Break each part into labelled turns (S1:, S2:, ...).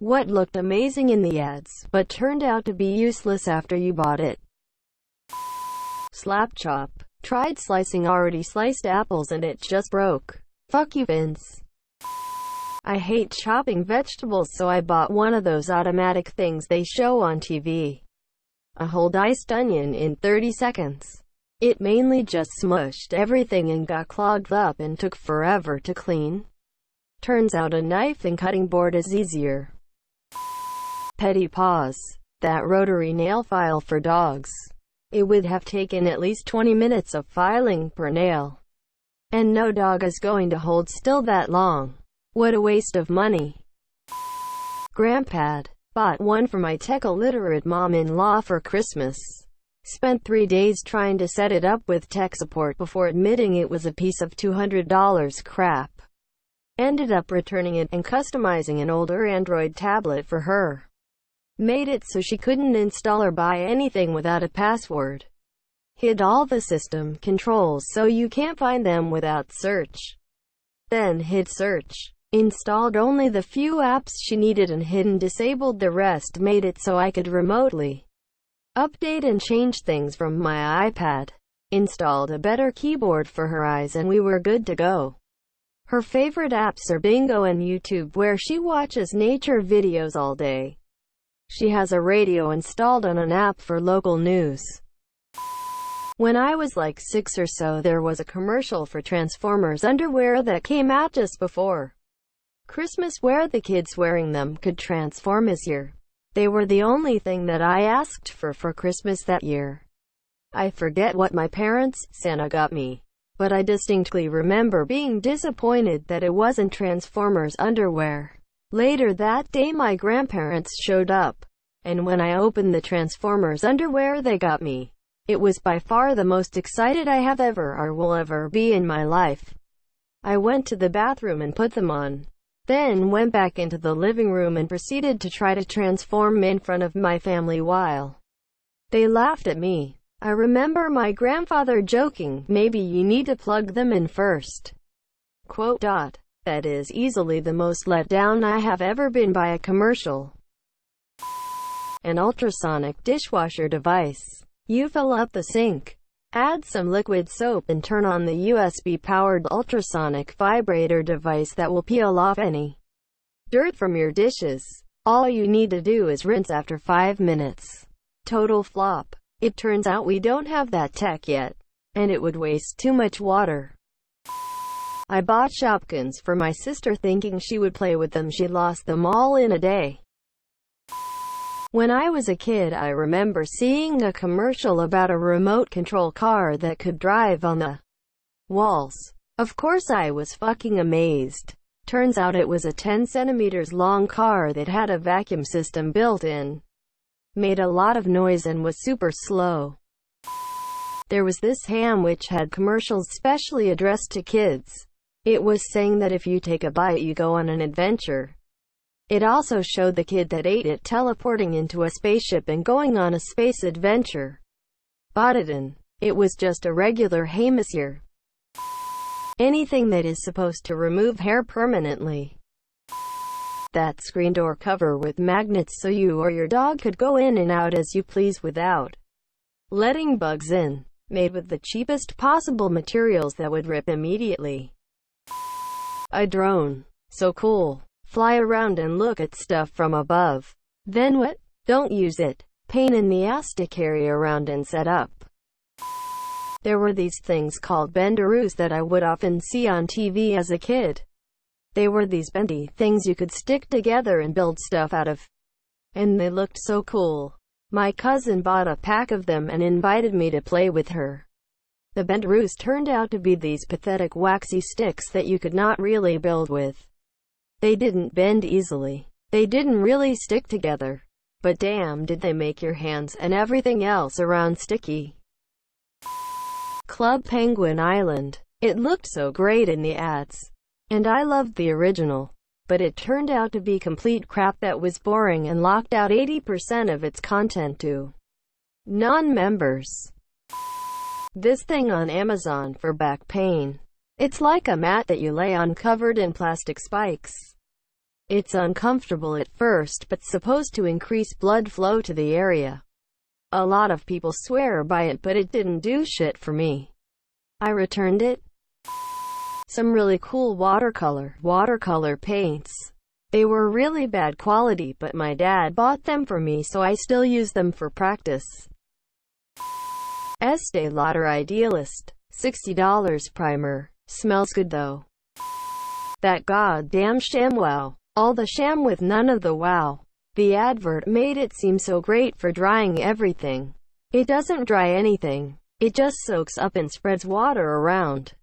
S1: What looked amazing in the ads, but turned out to be useless after you bought it. Slap chop. Tried slicing already sliced apples and it just broke. Fuck you, Vince. I hate chopping vegetables, so I bought one of those automatic things they show on TV. A whole diced onion in 30 seconds. It mainly just smushed everything and got clogged up and took forever to clean. Turns out a knife and cutting board is easier. Petty paws. That rotary nail file for dogs. It would have taken at least 20 minutes of filing per nail. And no dog is going to hold still that long. What a waste of money. Grandpad. Bought one for my tech-illiterate mom-in-law for Christmas. Spent 3 days trying to set it up with tech support before admitting it was a piece of $200 crap. Ended up returning it and customizing an older Android tablet for her. Made it so she couldn't install or buy anything without a password. Hid all the system controls so you can't find them without search. Then hid search. Installed only the few apps she needed and hid and disabled the rest. Made it so I could remotely update and change things from my iPad. Installed a better keyboard for her eyes and we were good to go. Her favorite apps are Bingo and YouTube, where she watches nature videos all day. She has a radio installed on an app for local news. When I was like 6 or so, there was a commercial for Transformers underwear that came out just before Christmas where the kids wearing them could transform easier. They were the only thing that I asked for Christmas that year. I forget what my parents, Santa, got me, but I distinctly remember being disappointed that it wasn't Transformers underwear. Later that day my grandparents showed up, and when I opened the Transformers underwear they got me, it was by far the most excited I have ever or will ever be in my life. I went to the bathroom and put them on. Then went back into the living room and proceeded to try to transform in front of my family while they laughed at me. I remember my grandfather joking, "Maybe you need to plug them in first." Quote. That is easily the most let down I have ever been by a commercial. An ultrasonic dishwasher device. You fill up the sink, add some liquid soap and turn on the USB-powered ultrasonic vibrator device that will peel off any dirt from your dishes. All you need to do is rinse after 5 minutes. Total flop. It turns out we don't have that tech yet, and it would waste too much water. I bought Shopkins for my sister thinking she would play with them. She lost them all in a day. When I was a kid, I remember seeing a commercial about a remote control car that could drive on the walls. Of course I was fucking amazed. Turns out it was a 10 centimeters long car that had a vacuum system built in. Made a lot of noise and was super slow. There was this ham which had commercials specially addressed to kids. It was saying that if you take a bite you go on an adventure. It also showed the kid that ate it teleporting into a spaceship and going on a space adventure. Bought it and it was just a regular hamster. Anything that is supposed to remove hair permanently. That screen door cover with magnets so you or your dog could go in and out as you please without letting bugs in. Made with the cheapest possible materials that would rip immediately. A drone. So cool. Fly around and look at stuff from above. Then what? Don't use it. Pain in the ass to carry around and set up. There were these things called bendaroos that I would often see on TV as a kid. They were these bendy things you could stick together and build stuff out of. And they looked so cool. My cousin bought a pack of them and invited me to play with her. The bendaroos turned out to be these pathetic waxy sticks that you could not really build with. They didn't bend easily. They didn't really stick together. But damn did they make your hands and everything else around sticky. Club Penguin Island. It looked so great in the ads. And I loved the original. But it turned out to be complete crap that was boring and locked out 80% of its content to non-members. This thing on Amazon for back pain. It's like a mat that you lay on covered in plastic spikes. It's uncomfortable at first but supposed to increase blood flow to the area. A lot of people swear by it, but it didn't do shit for me. I returned it. Some really cool watercolor paints. They were really bad quality, but my dad bought them for me, so I still use them for practice. Estee Lauder Idealist. $60 primer. Smells good though. That goddamn sham, wow. All the sham with none of the wow. The advert made it seem so great for drying everything. It doesn't dry anything. It just soaks up and spreads water around.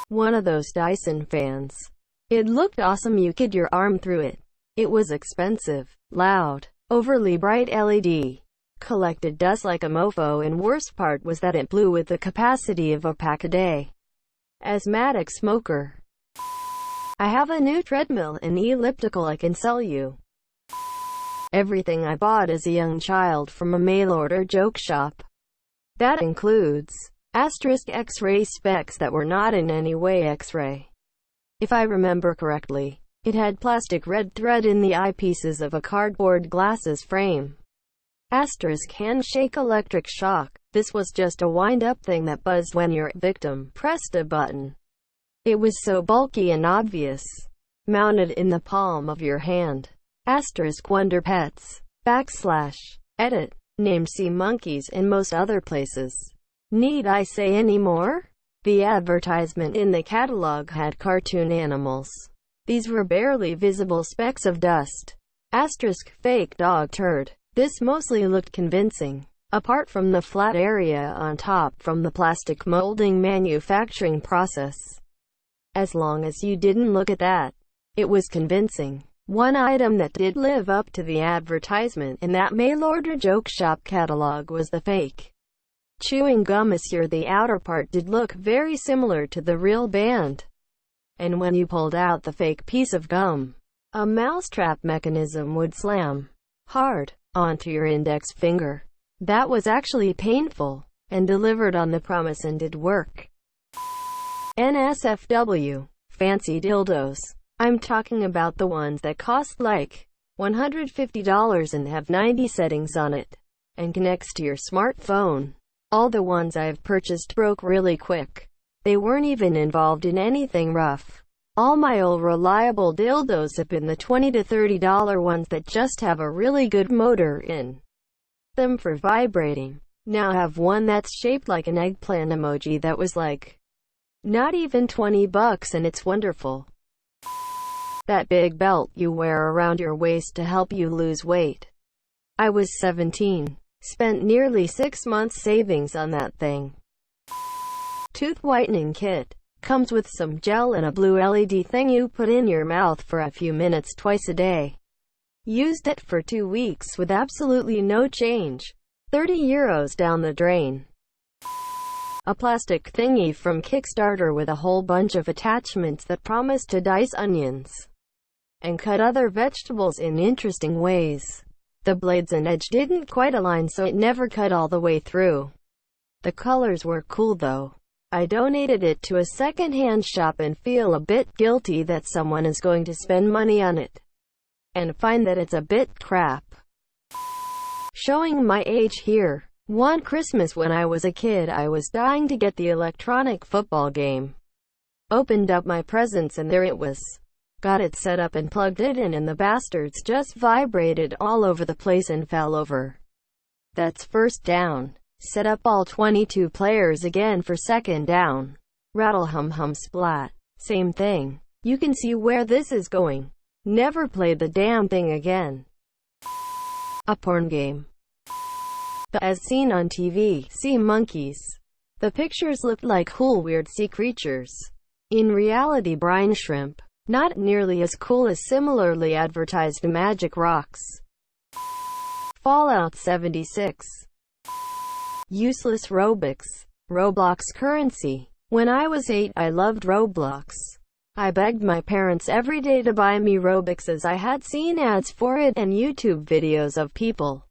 S1: One of those Dyson fans. It looked awesome, you could your arm through it. It was expensive, loud, overly bright LED. Collected dust like a mofo, and worst part was that it blew with the capacity of a pack a day. Asthmatic smoker. I have a new treadmill and elliptical I can sell you. Everything I bought as a young child from a mail-order joke shop. That includes X-ray specs that were not in any way X-ray. If I remember correctly, it had plastic red thread in the eyepieces of a cardboard glasses frame. Handshake electric shock. This was just a wind-up thing that buzzed when your victim pressed a button. It was so bulky and obvious. Mounted in the palm of your hand. Wonder Pets. /edit. Named Sea Monkeys and most other places. Need I say any more? The advertisement in the catalog had cartoon animals. These were barely visible specks of dust. Fake dog turd. This mostly looked convincing. Apart from the flat area on top from the plastic molding manufacturing process. As long as you didn't look at that, it was convincing. One item that did live up to the advertisement in that mail-order joke shop catalog was the fake chewing gum. The outer part did look very similar to the real band. And when you pulled out the fake piece of gum, a mousetrap mechanism would slam hard onto your index finger. That was actually painful, and delivered on the promise and did work. NSFW. Fancy dildos. I'm talking about the ones that cost like $150 and have 90 settings on it, and connects to your smartphone. All the ones I've purchased broke really quick. They weren't even involved in anything rough. All my old reliable dildos have been the $20 to $30 ones that just have a really good motor in them for vibrating. Now I have one that's shaped like an eggplant emoji that was like not even $20 and it's wonderful. That big belt you wear around your waist to help you lose weight. I was 17. Spent nearly 6 months savings on that thing. Tooth whitening kit. Comes with some gel and a blue LED thing you put in your mouth for a few minutes twice a day. Used it for 2 weeks with absolutely no change. €30 down the drain. A plastic thingy from Kickstarter with a whole bunch of attachments that promised to dice onions and cut other vegetables in interesting ways. The blades and edge didn't quite align, so it never cut all the way through. The colors were cool though. I donated it to a second-hand shop and feel a bit guilty that someone is going to spend money on it and find that it's a bit crap. Showing my age here. One Christmas when I was a kid, I was dying to get the electronic football game. Opened up my presents and there it was. Got it set up and plugged it in and the bastards just vibrated all over the place and fell over. That's first down. Set up all 22 players again for second down. Rattle hum hum splat. Same thing. You can see where this is going. Never played the damn thing again. A porn game. As seen on TV, sea monkeys. The pictures looked like cool weird sea creatures. In reality, brine shrimp. Not nearly as cool as similarly advertised magic rocks. Fallout 76. Useless Robux. Roblox currency. When I was 8, I loved Roblox. I begged my parents every day to buy me Robux as I had seen ads for it and YouTube videos of people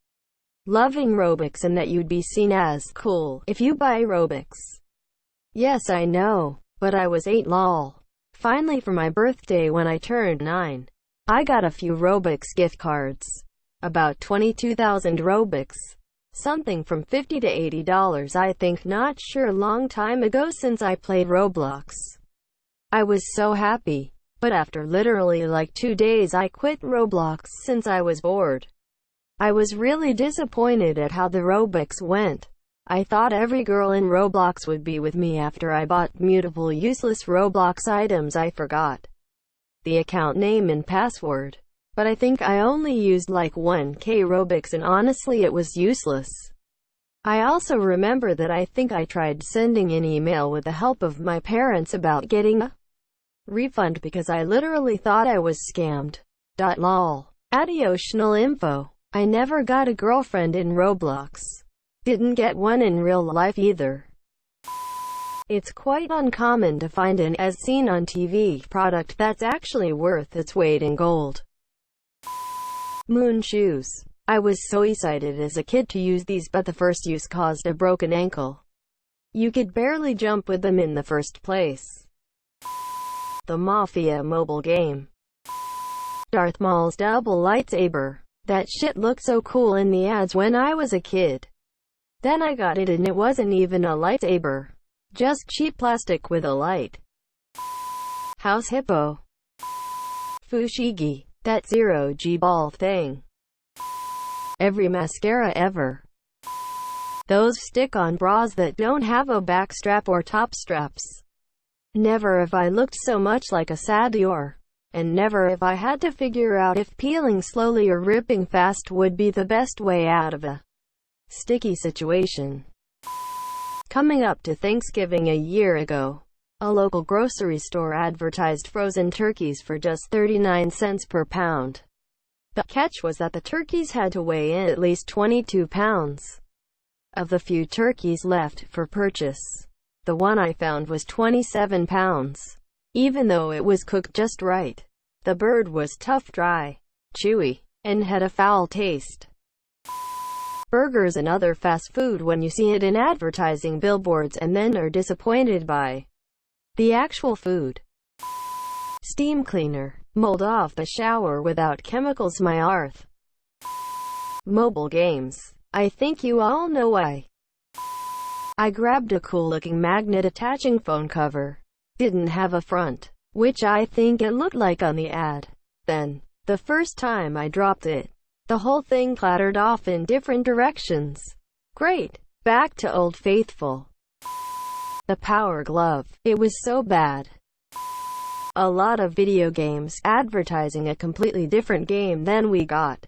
S1: loving Robux and that you'd be seen as cool if you buy Robux. Yes, I know, but I was 8 lol. Finally, for my birthday when I turned 9, I got a few Robux gift cards. About 22,000 Robux. Something from $50 to $80 I think, not sure, long time ago since I played Roblox. I was so happy. But after literally like 2 days I quit Roblox since I was bored. I was really disappointed at how the Robux went. I thought every girl in Roblox would be with me after I bought mutable useless Roblox items I forgot the account name and password. But I think I only used like 1k Robux and honestly it was useless. I also remember that I think I tried sending an email with the help of my parents about getting a refund because I literally thought I was scammed. Lol. Additional info. I never got a girlfriend in Roblox. Didn't get one in real life either. It's quite uncommon to find an as seen on TV product that's actually worth its weight in gold. Moon shoes. I was so excited as a kid to use these, but the first use caused a broken ankle. You could barely jump with them in the first place. The Mafia mobile game. Darth Maul's double lightsaber. That shit looked so cool in the ads when I was a kid. Then I got it and it wasn't even a lightsaber. Just cheap plastic with a light. House Hippo. Fushigi. That zero-G ball thing. Every mascara ever. Those stick-on bras that don't have a back strap or top straps. Never have I looked so much like a sad Dior. And never have I had to figure out if peeling slowly or ripping fast would be the best way out of a sticky situation. Coming up to Thanksgiving a year ago, a local grocery store advertised frozen turkeys for just 39 cents per pound. The catch was that the turkeys had to weigh in at least 22 pounds. Of the few turkeys left for purchase, the one I found was 27 pounds. Even though it was cooked just right, the bird was tough, dry, chewy, and had a foul taste. Burgers and other fast food, when you see it in advertising billboards and then are disappointed by the actual food. Steam cleaner. Mold off the shower without chemicals. My Arth. Mobile games. I think you all know why. I grabbed a cool-looking magnet-attaching phone cover. Didn't have a front, which I think it looked like on the ad. Then, the first time I dropped it, the whole thing clattered off in different directions. Great. Back to Old Faithful. The Power Glove. It was so bad. A lot of video games advertising a completely different game than we got.